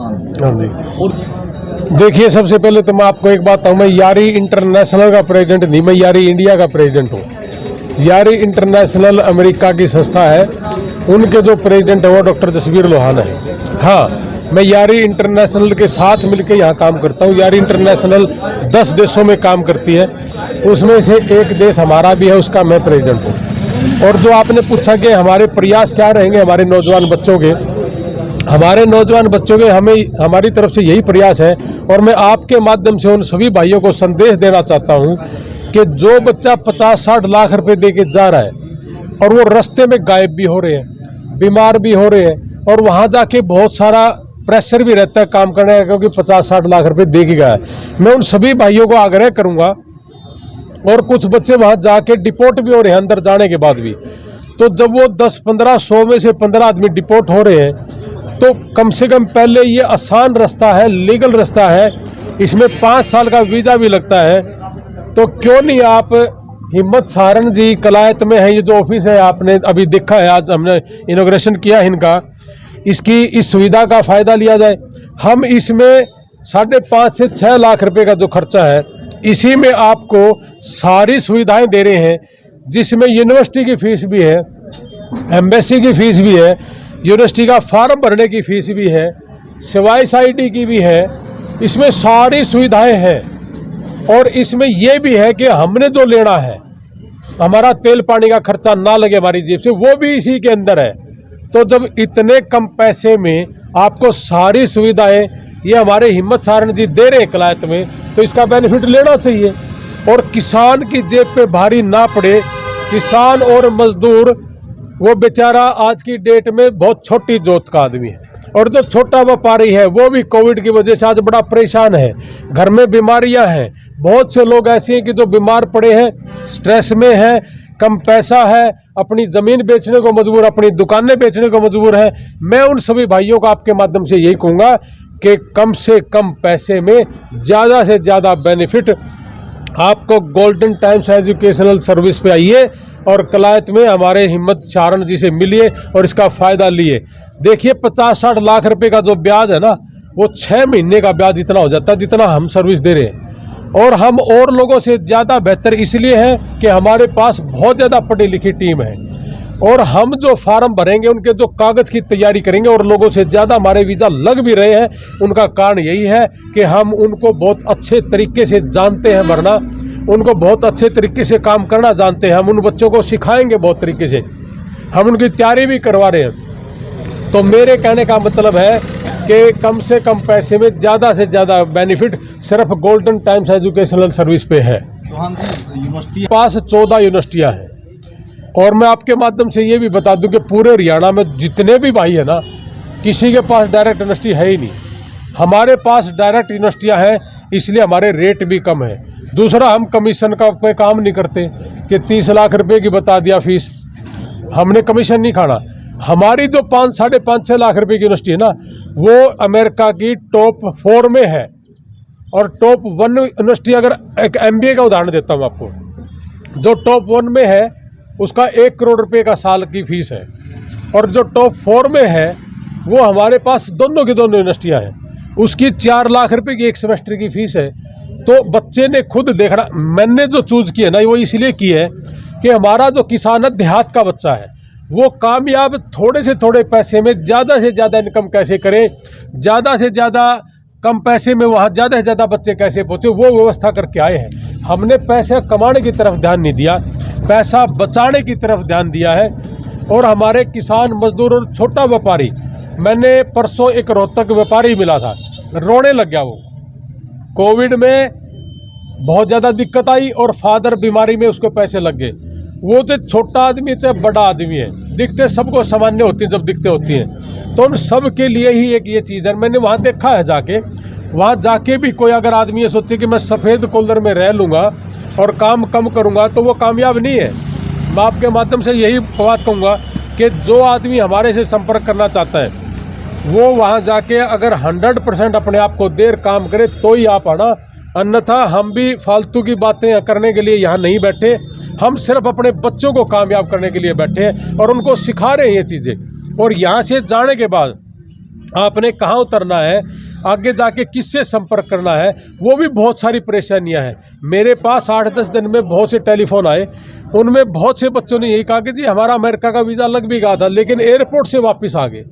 हाँ जी। और देखिए, सबसे पहले तो मैं आपको एक बात बताऊँ, मैं यारी इंटरनेशनल का प्रेसिडेंट नहीं, मैं यारी इंडिया का प्रेसिडेंट हूँ। यारी इंटरनेशनल अमेरिका की संस्था है, उनके जो प्रेसिडेंट है वो डॉक्टर जसबीर लोहान है। हाँ, मैं यारी इंटरनेशनल के साथ मिलकर यहाँ काम करता हूँ। यारी इंटरनेशनल 10 देशों में काम करती है, उसमें से एक देश हमारा भी है, उसका मैं प्रेसिडेंट हूँ। और जो आपने पूछा कि हमारे प्रयास क्या रहेंगे हमारे नौजवान बच्चों के, हमें हमारी तरफ से यही प्रयास है। और मैं आपके माध्यम से उन सभी भाइयों को संदेश देना चाहता हूं कि जो बच्चा 50-60 लाख रुपए दे के जा रहा है और वो रास्ते में गायब भी हो रहे हैं, बीमार भी हो रहे हैं, और वहां जाके बहुत सारा प्रेशर भी रहता है काम करने का, क्योंकि 50-60 लाख रुपए दे के गया है। मैं उन सभी भाइयों को आग्रह करूंगा, और कुछ बच्चे वहां जाके डिपोर्ट भी हो रहे हैं अंदर जाने के बाद भी, तो जब वो 10-15 100 में से 15 आदमी डिपोर्ट हो रहे हैं, तो कम से कम पहले ये आसान रास्ता है, लीगल रास्ता है, इसमें 5 साल का वीज़ा भी लगता है। तो क्यों नहीं आप हिम्मत सारण जी कलायत में है, ये जो ऑफिस है आपने अभी देखा है, आज हमने इनॉग्रेशन किया है इनका, इस सुविधा का फ़ायदा लिया जाए। हम इसमें 5.5 से 6 लाख रुपए का जो खर्चा है, इसी में आपको सारी सुविधाएं दे रहे हैं, जिसमें यूनिवर्सिटी की फ़ीस भी है, एम्बेसी की फ़ीस भी है, यूनिवर्सिटी का फॉर्म भरने की फ़ीस भी है, सिवाइस आईडी की भी है, इसमें सारी सुविधाएं हैं। और इसमें यह भी है कि हमने जो लेना है, हमारा तेल पानी का खर्चा ना लगे हमारी जेब से, वो भी इसी के अंदर है। तो जब इतने कम पैसे में आपको सारी सुविधाएं ये हमारे हिम्मत सारण जी दे रहे हैं कलायत में, तो इसका बेनिफिट लेना चाहिए। और किसान की जेब पे भारी ना पड़े। किसान और मजदूर, वो बेचारा आज की डेट में बहुत छोटी जोत का आदमी है, और जो छोटा व्यापारी है वो भी कोविड की वजह से आज बड़ा परेशान है। घर में बीमारियां हैं, बहुत से लोग ऐसे हैं कि जो बीमार पड़े हैं, स्ट्रेस में हैं, कम पैसा है, अपनी ज़मीन बेचने को मजबूर, अपनी दुकानें बेचने को मजबूर है। मैं उन सभी भाइयों को आपके माध्यम से यही कहूँगा कि कम से कम पैसे में ज़्यादा से ज़्यादा बेनिफिट आपको गोल्डन टाइम्स एजुकेशनल सर्विस पे आइए और कलायत में हमारे हिम्मत सारण जी से मिलिए और इसका फ़ायदा लिए। देखिए, 50-60 लाख रुपए का जो ब्याज है ना, वो 6 महीने का ब्याज इतना हो जाता है जितना हम सर्विस दे रहे हैं। और हम और लोगों से ज़्यादा बेहतर इसलिए है कि हमारे पास बहुत ज़्यादा पढ़ी लिखी टीम है, और हम जो फार्म भरेंगे, उनके जो कागज़ की तैयारी करेंगे, और लोगों से ज़्यादा हमारे वीज़ा लग भी रहे हैं, उनका कारण यही है कि हम उनको बहुत अच्छे तरीके से जानते हैं भरना, उनको बहुत अच्छे तरीके से काम करना जानते हैं। हम उन बच्चों को सिखाएंगे बहुत तरीके से, हम उनकी तैयारी भी करवा रहे हैं। तो मेरे कहने का मतलब है कि कम से कम पैसे में ज़्यादा से ज़्यादा बेनिफिट सिर्फ गोल्डन टाइम्स एजुकेशनल सर्विस पे है। यूनिवर्सिटी पास 14 यूनिवर्सिटियाँ हैं, और मैं आपके माध्यम से ये भी बता दूं कि पूरे हरियाणा में जितने भी भाई हैं ना, किसी के पास डायरेक्ट यूनिवर्सिटी है ही नहीं। हमारे पास डायरेक्ट यूनिवर्सिटियाँ हैं, इसलिए हमारे रेट भी कम है। दूसरा, हम कमीशन का पे काम नहीं करते कि 30 लाख रुपए की बता दिया फीस, हमने कमीशन नहीं खाना। हमारी जो 5-6.5 लाख रुपए की यूनिवर्सिटी है ना, वो अमेरिका की टॉप 4 में है। और टॉप 1 यूनिवर्सिटी, अगर एक MBA का उदाहरण देता हूँ आपको, जो टॉप 1 में है उसका 1 करोड़ रुपए का साल की फीस है, और जो टॉप 4 में है वो हमारे पास दोनों की दोनों यूनिवर्सिटियाँ हैं, उसकी 4 लाख रुपए की एक सेमेस्टर की फीस है। तो बच्चे ने खुद देखना, मैंने जो चूज़ की है ना, वो इसलिए की है कि हमारा जो किसान है, देहात का बच्चा है, वो कामयाब थोड़े से थोड़े पैसे में ज़्यादा से ज़्यादा इनकम कैसे करे, ज़्यादा से ज़्यादा कम पैसे में वहाँ ज़्यादा से ज़्यादा बच्चे कैसे पहुँचे, वो व्यवस्था करके आए हैं। हमने पैसे कमाने की तरफ ध्यान नहीं दिया, पैसा बचाने की तरफ ध्यान दिया है। और हमारे किसान, मजदूर और छोटा व्यापारी, मैंने परसों एक रोहतक व्यापारी मिला था, रोने लग गया वो। कोविड में बहुत ज़्यादा दिक्कत आई और फादर बीमारी में उसको पैसे लग गए। वो जो छोटा आदमी चाहे बड़ा आदमी है, दिखते सबको सामान्य होती हैं जब दिखते होती हैं, तो उन सब के लिए ही एक ये चीज़ है। मैंने वहाँ देखा है जाके, वहाँ जाके भी कोई अगर आदमी ये सोचे कि मैं सफ़ेद कॉलर में रह लूँगा और काम कम करूँगा, तो वो कामयाब नहीं है। मैं आपके माध्यम से यही बात कहूँगा कि जो आदमी हमारे से संपर्क करना चाहता है, वो वहाँ जाके अगर 100% अपने आप को देर काम करे तो ही आप आना, अन्यथा हम भी फालतू की बातें करने के लिए यहाँ नहीं बैठे। हम सिर्फ अपने बच्चों को कामयाब करने के लिए बैठे हैं और उनको सिखा रहे हैं ये चीज़ें। और यहाँ से जाने के बाद आपने कहाँ उतरना है, आगे जाके किससे संपर्क करना है, वो भी बहुत सारी परेशानियां हैं। मेरे पास 8-10 दिन में बहुत से टेलीफोन आए, उनमें बहुत से बच्चों ने यही कहा कि जी हमारा अमेरिका का वीज़ा लग भी गया था लेकिन एयरपोर्ट से वापस आ गए।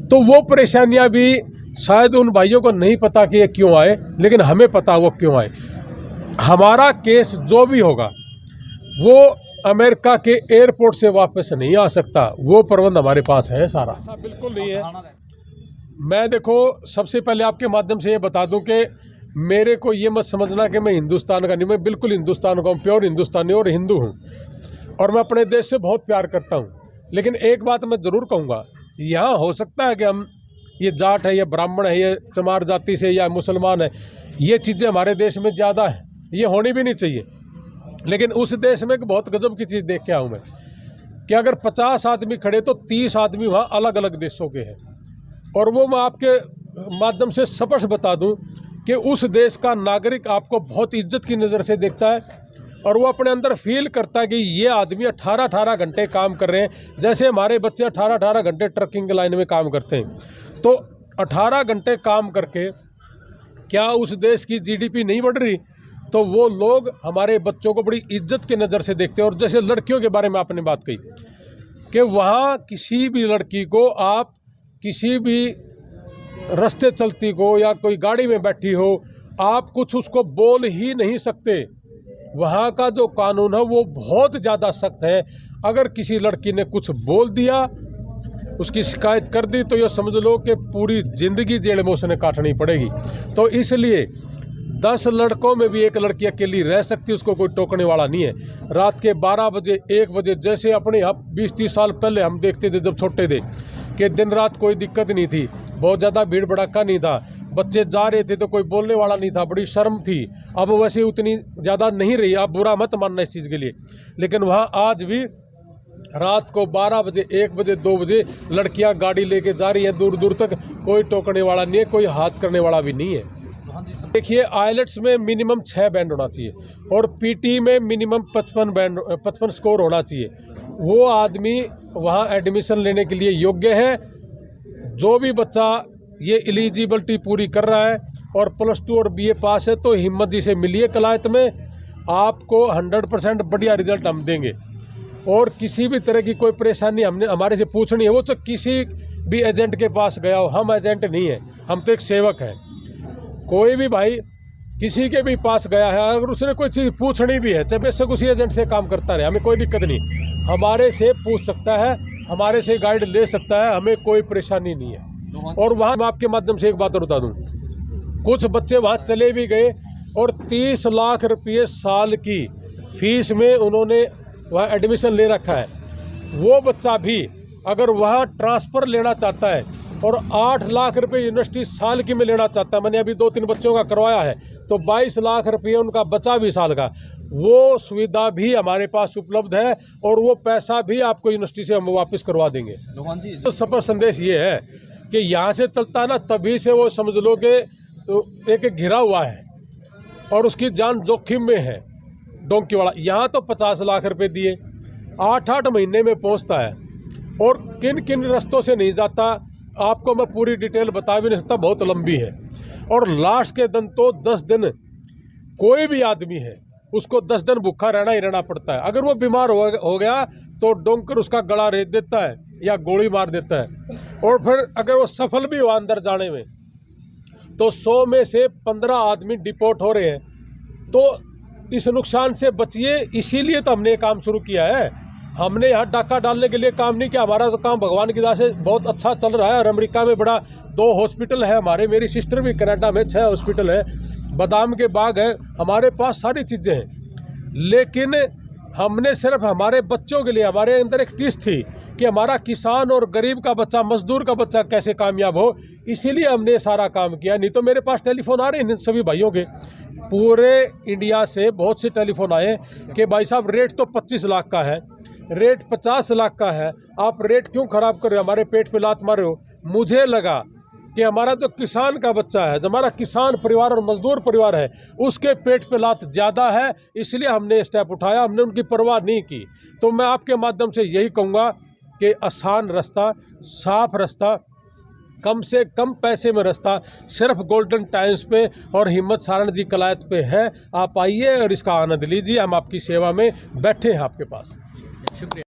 तो वो परेशानियां भी शायद उन भाइयों को नहीं पता कि ये क्यों आए, लेकिन हमें पता वो क्यों आए। हमारा केस जो भी होगा वो अमेरिका के एयरपोर्ट से वापस नहीं आ सकता, वो प्रबंध हमारे पास है सारा। ऐसा बिल्कुल नहीं है। मैं देखो सबसे पहले आपके माध्यम से ये बता दूं कि मेरे को ये मत समझना कि मैं हिंदुस्तान का नहीं, मैं बिल्कुल हिंदुस्तान का हूँ, प्योर हिंदुस्तानी और हिंदू हूँ, और मैं अपने देश से बहुत प्यार करता हूँ। लेकिन एक बात मैं ज़रूर कहूँगा, यहाँ हो सकता है कि हम ये जाट है, ये ब्राह्मण है, ये चमार जाति से या मुसलमान है, ये चीज़ें हमारे देश में ज़्यादा है, ये होनी भी नहीं चाहिए। लेकिन उस देश में एक बहुत गजब की चीज़ देख के आऊँ मैं कि अगर 50 आदमी खड़े तो 30 आदमी वहाँ अलग अलग देशों के हैं। और वो मैं आपके माध्यम से स्पष्ट बता दूं कि उस देश का नागरिक आपको बहुत इज्जत की नज़र से देखता है, और वो अपने अंदर फील करता है कि ये आदमी 18-18 घंटे काम कर रहे हैं, जैसे हमारे बच्चे 18-18 घंटे ट्रकिंग लाइन में काम करते हैं। तो 18 घंटे काम करके क्या उस देश की जीडीपी नहीं बढ़ रही? तो वो लोग हमारे बच्चों को बड़ी इज्जत की नज़र से देखते हैं। और जैसे लड़कियों के बारे में आपने बात कही कि वहाँ किसी भी लड़की को आप किसी भी रास्ते चलती को या कोई गाड़ी में बैठी हो, आप कुछ उसको बोल ही नहीं सकते। वहाँ का जो कानून है वो बहुत ज़्यादा सख्त है। अगर किसी लड़की ने कुछ बोल दिया, उसकी शिकायत कर दी, तो ये समझ लो कि पूरी ज़िंदगी जेल में उसने काटनी पड़ेगी। तो इसलिए 10 लड़कों में भी एक लड़की अकेली रह सकती है, उसको कोई टोकने वाला नहीं है। रात के 12 बजे 1 बजे जैसे अपने आप 20-30 साल पहले हम देखते थे जब छोटे थे कि दिन रात कोई दिक्कत नहीं थी, बहुत ज़्यादा भीड़ भड़ाका नहीं था, बच्चे जा रहे थे तो कोई बोलने वाला नहीं था, बड़ी शर्म थी। अब वैसे उतनी ज़्यादा नहीं रही, आप बुरा मत मानना इस चीज़ के लिए। लेकिन वहाँ आज भी रात को 12 बजे 1 बजे 2 बजे लड़कियाँ गाड़ी लेके जा रही हैं दूर दूर तक, कोई टोकने वाला नहीं है, कोई हाथ करने वाला भी नहीं है। देखिए आइलेट्स में मिनिमम 6 बैंड होना चाहिए और पीटी में मिनिमम 55 स्कोर होना चाहिए। वो आदमी वहाँ एडमिशन लेने के लिए योग्य है। जो भी बच्चा ये एलिजिबिलिटी पूरी कर रहा है और +2 और BA पास है तो हिम्मत जी से मिलिए कलायत में, आपको 100% बढ़िया रिजल्ट हम देंगे। और किसी भी तरह की कोई परेशानी हमने हमारे से पूछनी है, वो तो किसी भी एजेंट के पास गया हो, हम एजेंट नहीं है, हम तो एक सेवक हैं। कोई भी भाई किसी के भी पास गया है, अगर उसने कोई चीज़ पूछनी भी है, चाहे बेशक उसी एजेंट से काम करता रहे, हमें कोई दिक्कत नहीं, हमारे से पूछ सकता है, हमारे से गाइड ले सकता है, हमें कोई परेशानी नहीं है। और वहाँ मैं आपके माध्यम से एक बात और बता दूँ, कुछ बच्चे वहाँ चले भी गए और 30 लाख रुपये साल की फीस में उन्होंने वहाँ एडमिशन ले रखा है। वो बच्चा भी अगर वहाँ ट्रांसफ़र लेना चाहता है और 8 लाख रुपए यूनिवर्सिटी साल की में लेना चाहता है, मैंने अभी 2-3 बच्चों का करवाया है, तो 22 लाख रुपये उनका बचा भी साल का, वो सुविधा भी हमारे पास उपलब्ध है और वो पैसा भी आपको यूनिवर्सिटी से हम वापस करवा देंगे। तो सफल संदेश ये है कि यहाँ से चलता है ना, तभी से वो समझ लो कि एक घिरा हुआ है और उसकी जान जोखिम में है। डोंकी वाला यहाँ तो 50 लाख रुपए दिए 8-8 महीने में पहुँचता है, और किन किन रास्तों से नहीं जाता आपको मैं पूरी डिटेल बता भी नहीं सकता, बहुत लंबी है। और लास्ट के दिन तो 10 दिन कोई भी आदमी है उसको 10 दिन भूखा रहना ही रहना पड़ता है। अगर वो बीमार हो गया तो डोंकर उसका गला रेत देता है या गोली मार देता है। और फिर अगर वो सफल भी हुआ अंदर जाने में तो 100 में से 15 आदमी डिपोर्ट हो रहे हैं। तो इस नुकसान से बचिए, इसीलिए तो हमने ये काम शुरू किया है। हमने यहाँ डाका डालने के लिए काम नहीं किया, हमारा तो काम भगवान की दया से बहुत अच्छा चल रहा है। और अमेरिका में बड़ा 2 हॉस्पिटल है हमारे, मेरी सिस्टर भी कनाडा में 6 हॉस्पिटल है, बादाम के बाग है, हमारे पास सारी चीज़ें हैं। लेकिन हमने सिर्फ हमारे बच्चों के लिए, हमारे अंदर एक टीस थी कि हमारा किसान और गरीब का बच्चा, मजदूर का बच्चा कैसे कामयाब हो, इसीलिए हमने सारा काम किया। नहीं तो मेरे पास टेलीफोन आ रहे हैं सभी भाइयों के, पूरे इंडिया से बहुत से टेलीफोन आए कि भाई साहब रेट तो 25 लाख का है, रेट 50 लाख का है, आप रेट क्यों ख़राब कर रहे हो, हमारे पेट पे लात मार रहे हो। मुझे लगा कि हमारा जो किसान का बच्चा है, जो हमारा किसान परिवार और मजदूर परिवार है, उसके पेट पे लात ज़्यादा है, इसलिए हमने स्टेप उठाया, हमने उनकी परवाह नहीं की। तो मैं आपके माध्यम से यही कहूँगा कि आसान रास्ता, साफ रास्ता कम से कम पैसे में रास्ता सिर्फ गोल्डन टाइम्स पे और हिम्मत सारण जी कलायत पे है। आप आइए और इसका आनंद लीजिए, हम आपकी सेवा में बैठे हैं आपके पास। शुक्रिया।